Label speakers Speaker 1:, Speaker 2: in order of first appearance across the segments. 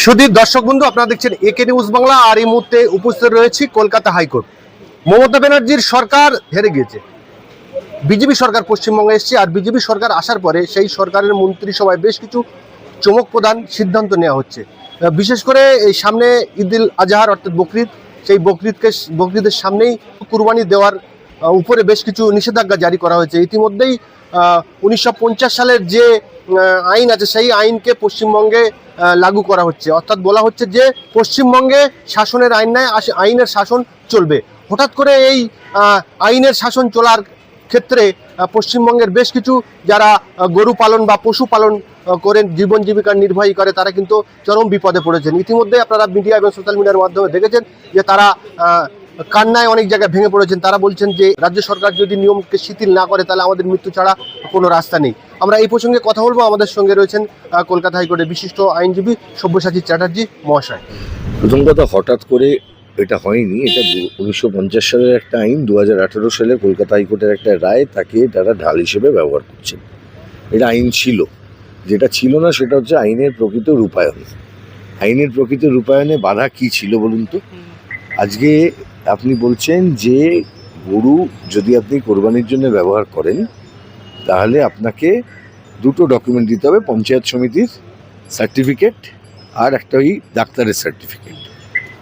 Speaker 1: সুধীর দর্শক বন্ধু, আপনারা দেখছেন একে নিউজ বাংলা। আর এই মুহূর্তে উপস্থিত রয়েছি কলকাতা হাইকোর্ট। মমতা ব্যানার্জির সরকার হেরে গিয়েছে, বিজেপি সরকার পশ্চিমবঙ্গে এসেছে। আর বিজেপি সরকার আসার পরে সেই সরকারের মন্ত্রিসভায় বেশ কিছু চমক প্রদান সিদ্ধান্ত নেওয়া হচ্ছে। বিশেষ করে এই সামনে ঈদুল আজহার অর্থাৎ বকরিদ, সেই বকরিদের সামনেই কুরবানি দেওয়ার উপরে বেশ কিছু নিষেধাজ্ঞা জারি করা হয়েছে। ইতিমধ্যেই 1950 সালের যে আইন আছে সেই আইনকে পশ্চিমবঙ্গে লাগু করা হচ্ছে। অর্থাৎ বলা হচ্ছে যে পশ্চিমবঙ্গে শাসনের আইন নয়, আইনের শাসন চলবে। হঠাৎ করে এই আইনের শাসন চলার ক্ষেত্রে পশ্চিমবঙ্গের বেশ কিছু যারা গরু পালন বা পশু পালন করেন, জীবন জীবিকা নির্বাহী করে, তারা কিন্তু চরম বিপদে পড়েছেন। ইতিমধ্যে আপনারা মিডিয়া এবং সোশ্যাল মিডিয়ার মাধ্যমে দেখেছেন যে তারা কান্নায় অনেক জায়গায় ভেঙে পড়েছেন। তারা বলছেন যে রাজ্য সরকার যদি নিয়মকে শিথিল না করে তাহলে আমাদের মৃত্যু ছাড়া কোনো রাস্তা নেই। আমরা এই প্রসঙ্গে কথা বলবো। আমাদের সঙ্গে রয়েছেন কলকাতা হাইকোর্টের বিশিষ্ট আইনজীবী সব্যসাচী চ্যাটার্জি মহাশয়।
Speaker 2: প্রথম কথা, হঠাৎ করে এটা হয়নি। এটা 1950 সালের একটা আইন, 2018 সালে কলকাতা হাইকোর্টের একটা রায়, তাকে তারা ঢাল হিসেবে ব্যবহার করছেন। এটা আইন ছিল। যেটা ছিল না সেটা হচ্ছে আইনের প্রকৃত রূপায়ণ। আইনের প্রকৃত রূপায়ণে বাধা কি ছিল বলুন তো? আজকে আপনি বলছেন যে গরু যদি আপনি কোরবানির জন্য ব্যবহার করেন তাহলে আপনাকে দুটো ডকুমেন্ট দিতে হবে, পঞ্চায়েত সমিতির সার্টিফিকেট আর একটা ওই ডাক্তারের সার্টিফিকেট।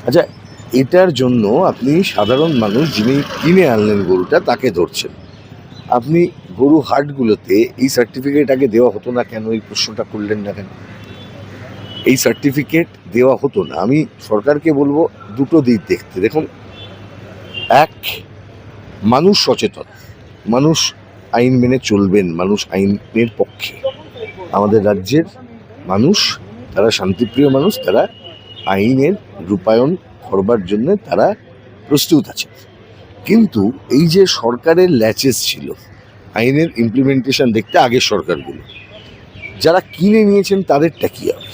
Speaker 2: আচ্ছা, এটার জন্য আপনি সাধারণ মানুষ যিনি কিনে আনলেন গরুটা তাকে ধরছেন। আপনি গরু হাটগুলোতে এই সার্টিফিকেট আগে দেওয়া হতো না কেন? এই প্রশ্নটা করলেন না কেন? এই সার্টিফিকেট দেওয়া হতো না। আমি সরকারকে বলবো দুটো দিক দেখতে। দেখুন, এক, মানুষ সচেতন, মানুষ আইন মেনে চলবেন, মানুষ আইনের পক্ষে। আমাদের রাজ্যের মানুষ তারা শান্তিপ্রিয় মানুষ, তারা আইনের রূপায়ণ করবার জন্য তারা প্রস্তুত আছে। কিন্তু এই যে সরকারের ল্যাচেস ছিল আইনের ইমপ্লিমেন্টেশন দেখতে, আগের সরকারগুলো যারা কিনে নিয়েছেন তাদেরটা কী হবে?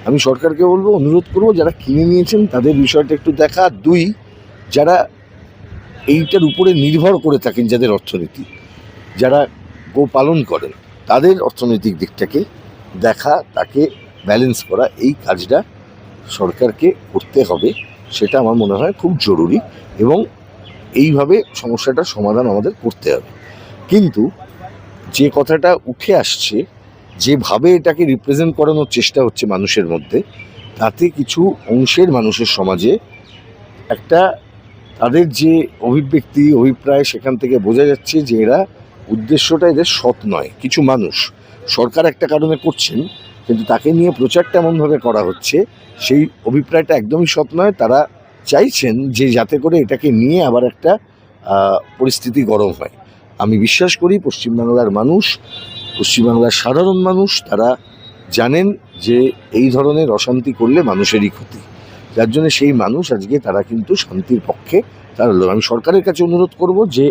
Speaker 2: আমি সরকারকে বলবো, অনুরোধ করবো, যারা কিনে নিয়েছেন তাদের বিষয়টা একটু দেখা। দুই, যারা এইটার উপরে নির্ভর করে থাকেন, যাদের অর্থনীতি, যারা গো পালন করেন, তাদের অর্থনৈতিক দিকটাকে দেখা, তাকে ব্যালেন্স করা, এই কাজটা সরকারকে করতে হবে। সেটা আমার মনে হয় খুব জরুরি এবং এইভাবে সমস্যাটার সমাধান আমাদের করতে হবে। কিন্তু যে কথাটা উঠে আসছে, যেভাবে এটাকে রিপ্রেজেন্ট করানোর চেষ্টা হচ্ছে মানুষের মধ্যে, তাতে কিছু অংশের মানুষের সমাজে একটা তাদের যে অভিপ্রায়, সেখান থেকে বোঝা যাচ্ছে যে এরা উদ্দেশ্যটা এদের সৎ নয়। কিছু মানুষ, সরকার একটা কারণে করছেন কিন্তু তাকে নিয়ে প্রচারটা এমনভাবে করা হচ্ছে সেই অভিপ্রায়টা একদমই সৎ নয়। তারা চাইছেন যে যাতে করে এটাকে নিয়ে আবার একটা পরিস্থিতি গরম হয়। আমি বিশ্বাস করি পশ্চিমবাংলার মানুষ, পশ্চিমবাংলার সাধারণ মানুষ, তারা জানেন যে এই ধরনের অশান্তি করলে মানুষেরই ক্ষতি। যার জন্য সেই মানুষ আজকে তারা কিন্তু শান্তির পক্ষে তারা। আমি সরকারের কাছে অনুরোধ করব যে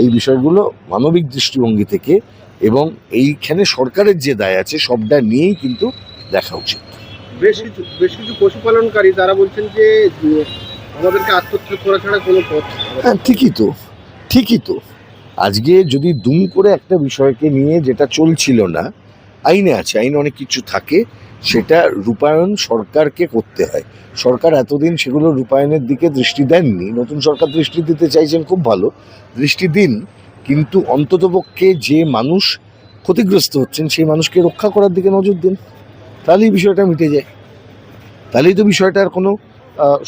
Speaker 2: এই বিষয়গুলো মানবিক দৃষ্টিভঙ্গি থেকে এবং এইখানে সরকারের যে দায় আছে সবটা নিয়েই কিন্তু দেখা উচিত।
Speaker 1: বেশ কিছু পশুপালনকারী তারা বলছেন যে আমাদেরকে আত্মহত্যা করা ছাড়া কোনো পথ।
Speaker 2: হ্যাঁ, ঠিকই তো। আজকে যদি দুম করে একটা বিষয়কে নিয়ে, যেটা চলছিল না, আইনে আছে, আইনে অনেক কিছু থাকে, সেটা রূপায়ণ সরকারকে করতে হয়। সরকার এতদিন সেগুলো রূপায়ণের দিকে দৃষ্টি দেননি। নতুন সরকার দৃষ্টি দিতে চাইছেন, খুব ভালো, দৃষ্টি দিন, কিন্তু অন্ততপক্ষে যে মানুষ ক্ষতিগ্রস্ত হচ্ছেন সেই মানুষকে রক্ষা করার দিকে নজর দিন। তাহলেই বিষয়টা মিটে যায়, তাহলেই তো বিষয়টার কোনো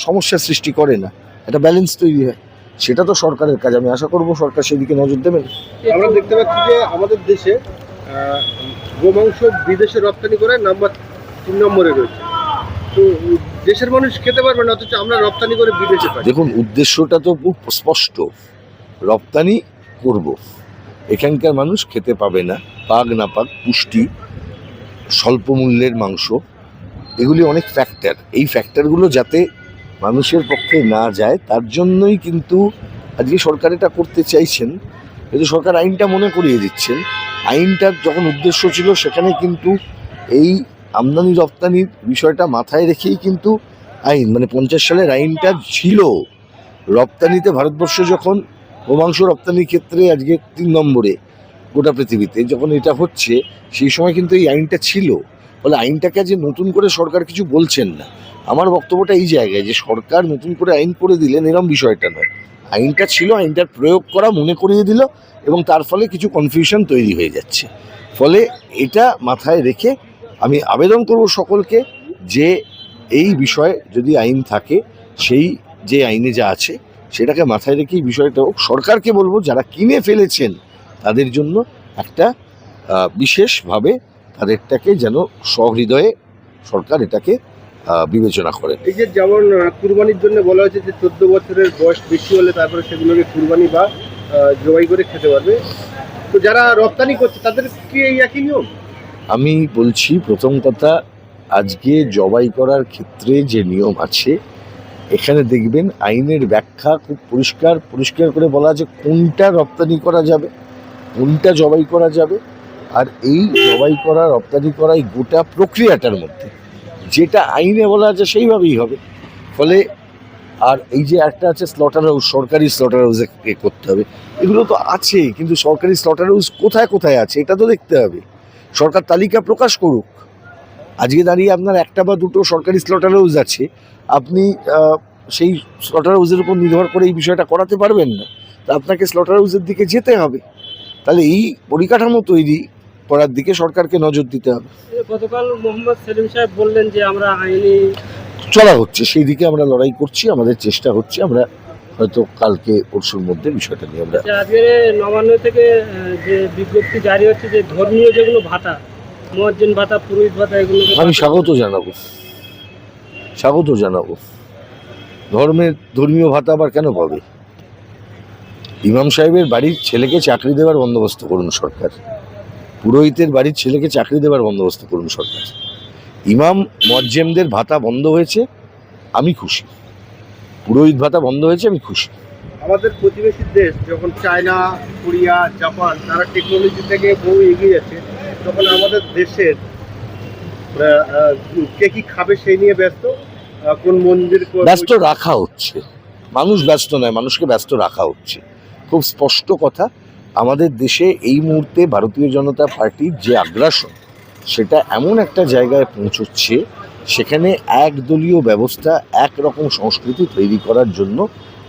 Speaker 2: সমস্যার সৃষ্টি করে না, একটা ব্যালেন্স তৈরি হয়। সেটা তো সরকারের কাজ। আমি আশা করব সরকার সেদিকে নজর দেবেন।
Speaker 1: আমরা দেখতে পাচ্ছি যে আমাদের দেশে গোমাংস বিদেশে রপ্তানি করে নাম্বার 3 নম্বরে রয়েছে। তো দেশের মানুষ খেতে পারবে না, অথচ আমরা রপ্তানি করে বিদেশে পাই।
Speaker 2: দেখুন, উদ্দেশ্যটা তো খুব স্পষ্ট, রপ্তানি করব, এখানকার মানুষ খেতে পাবে না, পাক না পাক, পুষ্টি, স্বল্প মূল্যের মাংস, এগুলি অনেক ফ্যাক্টর। এই ফ্যাক্টরগুলো যাতে মানুষের পক্ষে না যায় তার জন্যই কিন্তু আজকে সরকার এটা করতে চাইছেন। কিন্তু সরকার আইনটা মনে করিয়ে দিচ্ছেন। আইনটার যখন উদ্দেশ্য ছিল সেখানে কিন্তু এই আমদানি রপ্তানির বিষয়টা মাথায় রেখেই কিন্তু আইন, মানে 50 সালের আইনটা ছিল। রপ্তানিতে ভারতবর্ষ যখন গোমাংস রপ্তানির ক্ষেত্রে আজকে 3 নম্বরে গোটা পৃথিবীতে যখন এটা হচ্ছে, সেই সময় কিন্তু এই আইনটা ছিল। ফলে আইনটাকে যে নতুন করে সরকার কিছু বলছেন না। আমার বক্তব্যটা এই জায়গায় যে সরকার নতুন করে আইন করে দিলেন এরকম বিষয়টা নয়, আইনটা ছিল, আইনটার প্রয়োগ করা মনে করিয়ে দিল এবং তার ফলে কিছু কনফিউশন তৈরি হয়ে যাচ্ছে। ফলে এটা মাথায় রেখে আমি আবেদন করব সকলকে যে এই বিষয়ে যদি আইন থাকে, সেই যে আইনে যা আছে সেটাকে মাথায় রেখে এই বিষয়টা হোক। সরকারকে বলবো যারা কিনে ফেলেছেন তাদের জন্য একটা বিশেষভাবে তাদেরটাকে যেন সহৃদয়ে সরকার এটাকে বিবেচনা করেন।
Speaker 1: এই যে যেমন কুরবানির জন্য বলা হয়েছে যে 14 বছরের বয়স বেশি হলে তারপরে সেগুলোকে কুরবানি বা জবাই করে খেতে পারবে, তো যারা রপ্তানি করছে তাদের কি এই একই নিয়ম?
Speaker 2: আমি বলছি, প্রথম কথা, আজকে জবাই করার ক্ষেত্রে যে নিয়ম আছে এখানে দেখবেন আইনের ব্যাখ্যা খুব পরিষ্কার করে বলা আছে কোনটা রপ্তানি করা যাবে, কোনটা জবাই করা যাবে। আর এই জবাই করা রপ্তানি করা এই গোটা প্রক্রিয়াটার মধ্যে যেটা আইনে বলা আছে সেইভাবেই হবে। ফলে আর এই যে একটা আছে স্লটার হাউস, সরকারি স্লটার হাউসে করতে হবে, এগুলো তো আছে, কিন্তু সরকারি স্লটার হাউস কোথায় কোথায় আছে এটা তো দেখতে হবে। সরকার তালিকা প্রকাশ করুক। আজকে দাঁড়িয়ে আপনার একটা বা দুটো সরকারি স্লটার হাউস আছে, আপনি সেই স্লটার হাউসের উপর নির্ভর করে এই বিষয়টা করাতে পারবেন না, তা আপনাকে স্লটার হাউসের দিকে যেতে হবে। তাহলে এই পরিকাঠামো তৈরি করার দিকে সরকারকে নজর দিতে হবে।
Speaker 3: গতকাল মোহাম্মদ সেলিম সাহেব বললেন যে আমরা আইনি
Speaker 2: চলা হচ্ছে, সেই দিকে আমরা লড়াই করছি, আমাদের চেষ্টা হচ্ছে, আমরা হয়তো কালকে পরশুর মধ্যে বিষয়টা নিয়ে আমরা
Speaker 3: আজকে নবান্ন থেকে যে বিজ্ঞপ্তি জারি হচ্ছে যে ধর্মীয় যেগুলো ভাতা, মুয়াজ্জিন ভাতা, পুরোহিত ভাতা, এগুলো
Speaker 2: আমি স্বাগত জানাবো। ধর্মীয় ভাতা আবার কেন পাবে? ইমাম সাহেবের বাড়ির ছেলেকে চাকরি দেওয়ার বন্দোবস্ত করুন সরকার, পুরোহিতের বাড়ির ছেলেকে চাকরি দেওয়ার বন্দোবস্ত করুন সরকার। ইমাম মুয়াজ্জিমদের ভাতা বন্ধ হয়েছে, আমি খুশি। পুরোহিত ভাতা বন্ধ হয়েছে, আমি খুশি।
Speaker 1: আমাদের প্রতিবেশী দেশ যখন চায়না, কোরিয়া, জাপান তারা টেকনোলজি থেকে বহু এগিয়ে যাচ্ছে, তখন আমাদের দেশের কে কি খাবে সেই নিয়ে ব্যস্ত, কোন মন্দির
Speaker 2: ব্যস্ত রাখা হচ্ছে, মানুষ ব্যস্ত নয়, মানুষকে ব্যস্ত রাখা হচ্ছে। খুব স্পষ্ট কথা, আমাদের দেশে এই মুহূর্তে ভারতীয় জনতা পার্টির যে আগ্রাসন সেটা এমন একটা জায়গায় পৌঁছচ্ছে, সেখানে একদলীয় ব্যবস্থা, একরকম সংস্কৃতি তৈরি করার জন্য,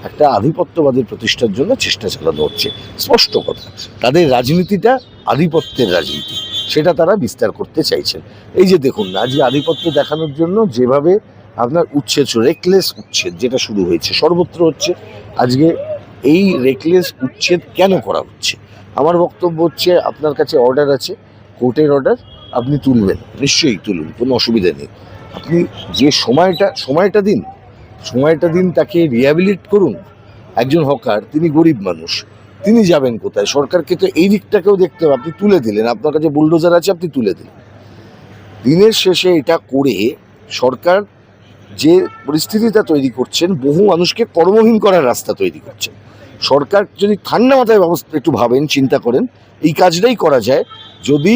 Speaker 2: একটা আধিপত্যবাদের প্রতিষ্ঠার জন্য চেষ্টা চালানো হচ্ছে। স্পষ্ট কথা, তাদের রাজনীতিটা আধিপত্যের রাজনীতি, সেটা তারা বিস্তার করতে চাইছেন। এই যে দেখুন না, আজকে আধিপত্য দেখানোর জন্য যেভাবে আপনার উচ্ছেদ, রেকলেস উচ্ছেদ যেটা শুরু হয়েছে, সর্বত্র হচ্ছে। আজকে এই রেকলেস উচ্ছেদ কেন করা হচ্ছে? আমার বক্তব্য হচ্ছে, আপনার কাছে অর্ডার আছে, কোর্টের অর্ডার, আপনি তুলবেন, নিশ্চয়ই তুলুন, কোনো অসুবিধা নেই। আপনি যে সময়টা দিন তাকে রিহ্যাবিলিট করুন। একজন হকার, তিনি গরিব মানুষ, তিনি যাবেন কোথায়? সরকারকে তো এই দিকটাকেও দেখতে হবে। আপনি তুলে দিলেন, আপনার কাছে বুলডোজার আছে, আপনি তুলে দিলেন। দিনের শেষে এটা করে সরকার যে পরিস্থিতিটা তৈরি করছেন, বহু মানুষকে কর্মহীন করার রাস্তা তৈরি করছেন। সরকার যদি ঠান্ডা মাথায় ব্যবস্থা একটু ভাবেন, চিন্তা করেন, এই কাজটাই করা যায় যদি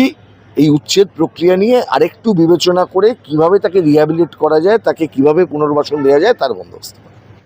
Speaker 2: এই উচ্ছেদ প্রক্রিয়া নিয়ে আরেকটু বিবেচনা করে কিভাবে তাকে রিহ্যাবিলিট করা যায়, তাকে কিভাবে পুনর্বাসন দেওয়া যায় তার বন্দোবস্ত।